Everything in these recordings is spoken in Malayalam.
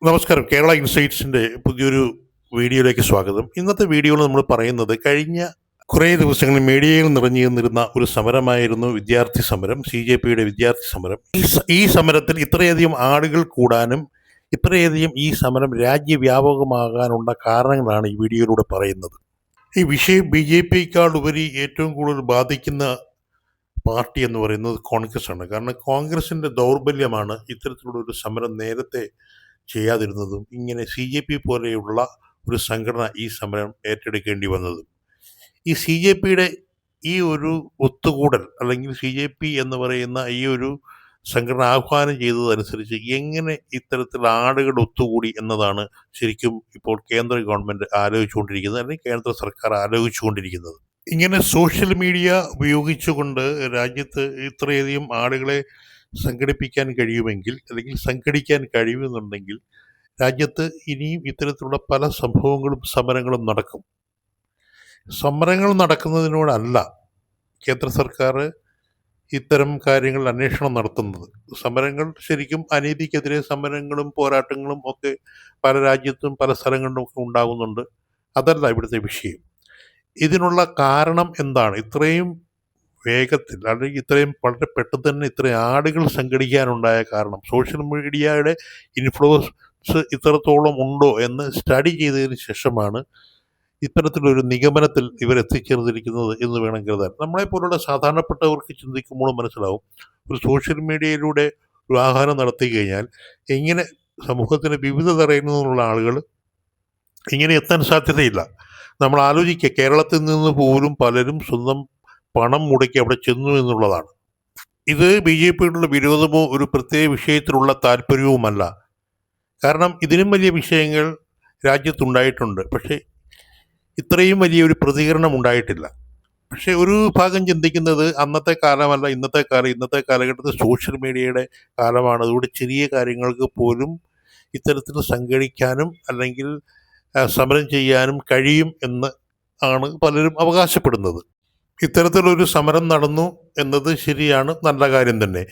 നമസ്കാരം. കേരള ഇൻസൈറ്റ്സിന്റെ പുതിയൊരു വീഡിയോയിലേക്ക് സ്വാഗതം. ഇന്നത്തെ വീഡിയോയിൽ നമ്മൾ പറയുന്നത് കഴിഞ്ഞ കുറേ ദിവസങ്ങളിൽ മീഡിയയിൽ നിറഞ്ഞു നിന്നിരുന്ന ഒരു സമരമായിരുന്നു വിദ്യാർത്ഥി സമരം, CJPയുടെ വിദ്യാർത്ഥി സമരം. ഈ സമരത്തിൽ ഇത്രയധികം ആളുകൾ കൂടാനും ഇത്രയധികം ഈ സമരം രാജ്യവ്യാപകമാകാനുള്ള കാരണങ്ങളാണ് ഈ വീഡിയോയിലൂടെ പറയുന്നത്. ഈ വിഷയം BJPയേക്കാൾ ഉപരി ഏറ്റവും കൂടുതൽ ബാധിക്കുന്ന പാർട്ടി എന്ന് പറയുന്നത് കോൺഗ്രസ് ആണ്. കാരണം കോൺഗ്രസിന്റെ ദൗർബല്യമാണ് ഇത്തരത്തിലുള്ള ഒരു സമരം നേരത്തെ ചെയ്യാതിരുന്നതും ഇങ്ങനെ CJP പോലെയുള്ള ഒരു സംഘടന ഈ സമരം ഏറ്റെടുക്കേണ്ടി വന്നതും. ഈ CJPയുടെ ഈ ഒരു ഒത്തുകൂടൽ അല്ലെങ്കിൽ CJP എന്ന് പറയുന്ന ഈ ഒരു സംഘടന ആഹ്വാനം ചെയ്തതനുസരിച്ച് എങ്ങനെ ഇത്തരത്തിൽ ആളുകൾ ഒത്തുകൂടി എന്നതാണ് ശരിക്കും ഇപ്പോൾ കേന്ദ്ര ഗവൺമെൻറ് ആലോചിച്ചുകൊണ്ടിരിക്കുന്നത്, അല്ലെങ്കിൽ കേന്ദ്ര സർക്കാർ ആലോചിച്ചുകൊണ്ടിരിക്കുന്നത്. ഇങ്ങനെ സോഷ്യൽ മീഡിയ ഉപയോഗിച്ചുകൊണ്ട് രാജ്യത്ത് ഇത്രയധികം ആളുകളെ സംഘടിപ്പിക്കാൻ കഴിയുമെങ്കിൽ, അല്ലെങ്കിൽ സംഘടിക്കാൻ കഴിയുമെന്നുണ്ടെങ്കിൽ രാജ്യത്ത് ഇനിയും ഇത്തരത്തിലുള്ള പല സംഭവങ്ങളും സമരങ്ങളും നടക്കും. സമരങ്ങൾ നടക്കുന്നതിനോടല്ല കേന്ദ്ര സർക്കാർ ഇത്തരം കാര്യങ്ങൾ അന്വേഷണം നടത്തുന്നത്. സമരങ്ങൾ ശരിക്കും അനീതിക്കെതിരെ സമരങ്ങളും പോരാട്ടങ്ങളും ഒക്കെ പല രാജ്യത്തും പല സ്ഥലങ്ങളിലും ഒക്കെ ഉണ്ടാകുന്നുണ്ട്. അതല്ല ഇവിടുത്തെ വിഷയം. ഇതിനുള്ള കാരണം എന്താണ്? ഇത്രയും വേഗത്തിൽ അല്ലെങ്കിൽ ഇത്രയും വളരെ പെട്ടെന്ന് തന്നെ ഇത്രയും ആളുകൾ സംഘടിക്കാനുണ്ടായ കാരണം, സോഷ്യൽ മീഡിയയുടെ ഇൻഫ്ലുവൻസ് ഇത്രത്തോളം ഉണ്ടോ എന്ന് സ്റ്റഡി ചെയ്തതിന് ശേഷമാണ് ഇത്തരത്തിലൊരു നിഗമനത്തിൽ ഇവർ എത്തിച്ചേർന്നിരിക്കുന്നത് എന്ന് വേണം കരുതാൻ. നമ്മളെപ്പോലുള്ള സാധാരണപ്പെട്ടവർക്ക് ചിന്തിക്കുമ്പോൾ മനസ്സിലാവും, ഒരു സോഷ്യൽ മീഡിയയിലൂടെ ഒരു ആഹ്വാനം നടത്തി കഴിഞ്ഞാൽ എങ്ങനെ സമൂഹത്തിന് വിവിധ തരയിൽ നിന്നുള്ള ആളുകൾ ഇങ്ങനെ എത്താൻ സാധ്യതയില്ല. നമ്മൾ ആലോചിക്കുക, കേരളത്തിൽ നിന്ന് പോലും പലരും സ്വന്തം പണം മുടക്കി അവിടെ ചെന്നു എന്നുള്ളതാണ്. ഇത് BJPയോടുള്ള വിരോധമോ ഒരു പ്രത്യേക വിഷയത്തിലുള്ള താല്പര്യവുമല്ല. കാരണം ഇതിനും വലിയ വിഷയങ്ങൾ രാജ്യത്തുണ്ടായിട്ടുണ്ട്, പക്ഷേ ഇത്രയും വലിയൊരു പ്രതികരണം ഉണ്ടായിട്ടില്ല. പക്ഷേ ഒരു ഭാഗം ചിന്തിക്കുന്നത് അന്നത്തെ കാലമല്ല ഇന്നത്തെ കാലം, ഇന്നത്തെ കാലഘട്ടത്തിൽ സോഷ്യൽ മീഡിയയുടെ കാലമാണ്. അതുകൊണ്ട് ചെറിയ കാര്യങ്ങൾക്ക് പോലും ഇത്തരത്തിൽ സംഘടിക്കാനും അല്ലെങ്കിൽ സമരം ചെയ്യാനും കഴിയും എന്ന് ആണ് പലരും അവകാശപ്പെടുന്നത്. ഇത്തരത്തിലൊരു സമരം നടന്നു എന്നത് ശരിയാണ്, നല്ല കാര്യം തന്നെ.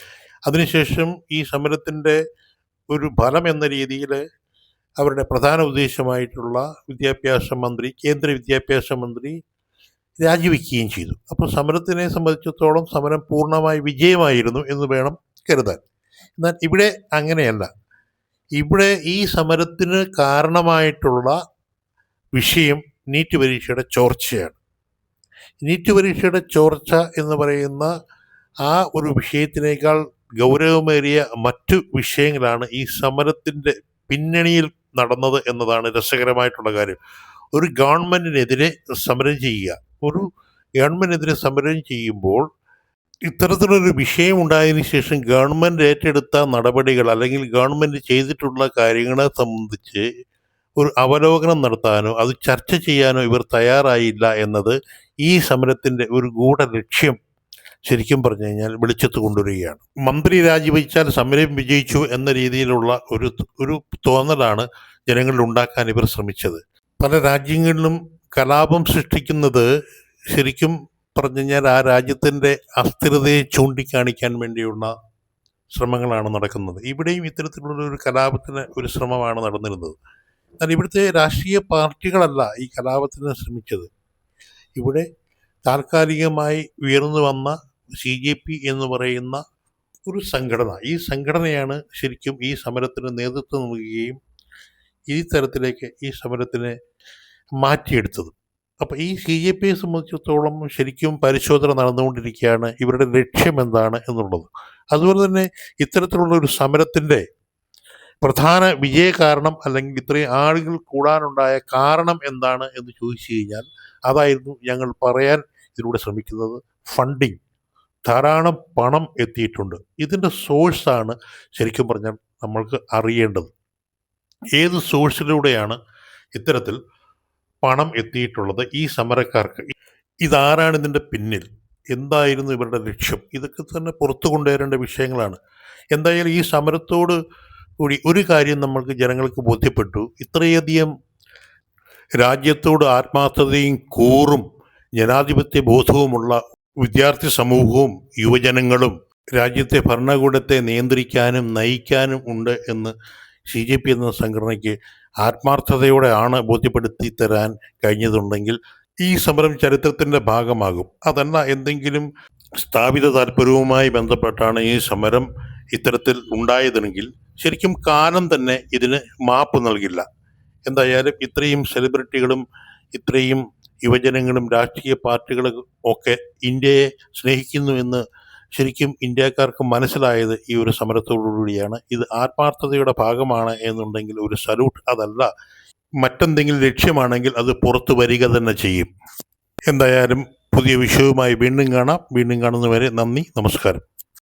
അതിനുശേഷം ഈ സമരത്തിൻ്റെ ഒരു ഫലം എന്ന രീതിയിൽ അവരുടെ പ്രധാന ഉദ്ദേശമായിട്ടുള്ള കേന്ദ്ര വിദ്യാഭ്യാസ മന്ത്രി രാജിവെക്കുകയും ചെയ്തു. അപ്പോൾ സമരത്തിനെ സംബന്ധിച്ചിടത്തോളം സമരം പൂർണ്ണമായി വിജയമായിരുന്നു എന്ന് വേണം കരുതാൻ. എന്നാൽ ഇവിടെ അങ്ങനെയല്ല. ഇവിടെ ഈ സമരത്തിന് കാരണമായിട്ടുള്ള വിഷയം നീറ്റ് പരീക്ഷയുടെ ചോർച്ചയാണ്. നീറ്റ് പരീക്ഷയുടെ ചോർച്ച എന്ന് പറയുന്ന ആ ഒരു വിഷയത്തിനേക്കാൾ ഗൗരവമേറിയ മറ്റു വിഷയങ്ങളാണ് ഈ സമരത്തിൻ്റെ പിന്നണിയിൽ നടന്നത് എന്നതാണ് രസകരമായിട്ടുള്ള കാര്യം. ഒരു ഗവൺമെൻറ്റിനെതിരെ സമരം ചെയ്യുമ്പോൾ ഇത്തരത്തിലൊരു വിഷയം ഉണ്ടായതിനു ശേഷം ഗവൺമെൻറ് ഏറ്റെടുത്ത നടപടികൾ അല്ലെങ്കിൽ ഗവൺമെൻറ് ചെയ്തിട്ടുള്ള കാര്യങ്ങളെ സംബന്ധിച്ച് ഒരു അവലോകനം നടത്താനോ അത് ചർച്ച ചെയ്യാനോ ഇവർ തയ്യാറായില്ല എന്നത് ഈ സമരത്തിൻ്റെ ഒരു ഗൂഢ ലക്ഷ്യം ശരിക്കും പറഞ്ഞു കഴിഞ്ഞാൽ വെളിച്ചത്ത് കൊണ്ടുവരികയാണ്. മന്ത്രി രാജിവെച്ചാൽ സമരം വിജയിച്ചു എന്ന രീതിയിലുള്ള ഒരു തോന്നലാണ് ജനങ്ങളിൽ ഉണ്ടാക്കാൻ ഇവർ ശ്രമിച്ചത്. പല രാജ്യങ്ങളിലും കലാപം സൃഷ്ടിക്കുന്നത് ശരിക്കും പറഞ്ഞു കഴിഞ്ഞാൽ ആ രാജ്യത്തിൻ്റെ അസ്ഥിരതയെ ചൂണ്ടിക്കാണിക്കാൻ വേണ്ടിയുള്ള ശ്രമങ്ങളാണ് നടക്കുന്നത്. ഇവിടെയും ഇത്തരത്തിലുള്ള ഒരു കലാപത്തിന് ഒരു ശ്രമമാണ് നടന്നിരുന്നത്. എന്നാൽ ഇവിടുത്തെ രാഷ്ട്രീയ പാർട്ടികളല്ല ഈ കലാപത്തിന് ശ്രമിച്ചത്. ഇവിടെ താൽക്കാലികമായി ഉയർന്നു വന്ന CJP എന്ന് പറയുന്ന ഒരു സംഘടന, ഈ സംഘടനയാണ് ശരിക്കും ഈ സമരത്തിന് നേതൃത്വം നൽകുകയും ഈ തരത്തിലേക്ക് ഈ സമരത്തിനെ മാറ്റിയെടുത്തത്. അപ്പോൾ ഈ CJPയെ സംബന്ധിച്ചിടത്തോളം ശരിക്കും പരിശോധന നടന്നുകൊണ്ടിരിക്കുകയാണ്, ഇവരുടെ ലക്ഷ്യം എന്താണ് എന്നുള്ളത്. അതുപോലെ തന്നെ ഇത്തരത്തിലുള്ള ഒരു സമരത്തിൻ്റെ പ്രധാന വിജയ കാരണം അല്ലെങ്കിൽ ഇത്രയും ആളുകൾ കൂടാനുണ്ടായ കാരണം എന്താണ് എന്ന് ചോദിച്ചു കഴിഞ്ഞാൽ അതായിരുന്നു ഞങ്ങൾ പറയാൻ ഇതിലൂടെ ശ്രമിക്കുന്നത്. ഫണ്ടിങ്, ധാരാളം പണം എത്തിയിട്ടുണ്ട്. ഇതിൻ്റെ സോഴ്സാണ് ശരിക്കും പറഞ്ഞാൽ നമ്മൾക്ക് അറിയേണ്ടത്. ഏത് സോഴ്സിലൂടെയാണ് ഇത്തരത്തിൽ പണം എത്തിയിട്ടുള്ളത് ഈ സമരക്കാർക്ക്? ഇതാരാണ് ഇതിൻ്റെ പിന്നിൽ? എന്തായിരുന്നു ഇവരുടെ ലക്ഷ്യം? ഇതൊക്കെ തന്നെ പുറത്തു കൊണ്ടുവരേണ്ട വിഷയങ്ങളാണ്. എന്തായാലും ഈ സമരത്തോട് കൂടി ഒരു കാര്യം നമ്മൾക്ക് ജനങ്ങൾക്ക് ബോധ്യപ്പെട്ടു. ഇത്രയധികം രാജ്യത്തോട് ആത്മാർത്ഥതയും കൂറും ജനാധിപത്യ ബോധവുമുള്ള വിദ്യാർത്ഥി സമൂഹവും യുവജനങ്ങളും രാജ്യത്തെ ഭരണകൂടത്തെ നിയന്ത്രിക്കാനും നയിക്കാനും ഉണ്ട് എന്ന് CJP എന്ന സംഘടനയ്ക്ക് ആത്മാർത്ഥതയോടെ ആണ് ബോധ്യപ്പെടുത്തി തരാൻ കഴിഞ്ഞതുണ്ടെങ്കിൽ ഈ സമരം ചരിത്രത്തിൻ്റെ ഭാഗമാകും. അതല്ല, എന്തെങ്കിലും സ്ഥാപിത താല്പര്യവുമായി ബന്ധപ്പെട്ടാണ് ഈ സമരം ഇത്തരത്തിൽ ഉണ്ടായതെങ്കിൽ ശരിക്കും കാലം തന്നെ ഇതിന് മാപ്പ് നൽകില്ല. എന്തായാലും ഇത്രയും സെലിബ്രിറ്റികളും ഇത്രയും യുവജനങ്ങളും രാഷ്ട്രീയ പാർട്ടികളും ഒക്കെ ഇന്ത്യയെ സ്നേഹിക്കുന്നു എന്ന് ശരിക്കും ഇന്ത്യക്കാർക്ക് മനസ്സിലായത് ഈ ഒരു സമരത്തോടുകൂടിയാണ്. ഇത് ആത്മാർത്ഥതയുടെ ഭാഗമാണ് എന്നുണ്ടെങ്കിൽ ഒരു സല്യൂട്ട്. അതല്ല, മറ്റെന്തെങ്കിലും ലക്ഷ്യമാണെങ്കിൽ അത് പുറത്തു വരിക തന്നെ ചെയ്യും. എന്തായാലും പുതിയ വിഷയവുമായി വീണ്ടും കാണാം. വീണ്ടും കാണുന്നവരെ നന്ദി, നമസ്കാരം.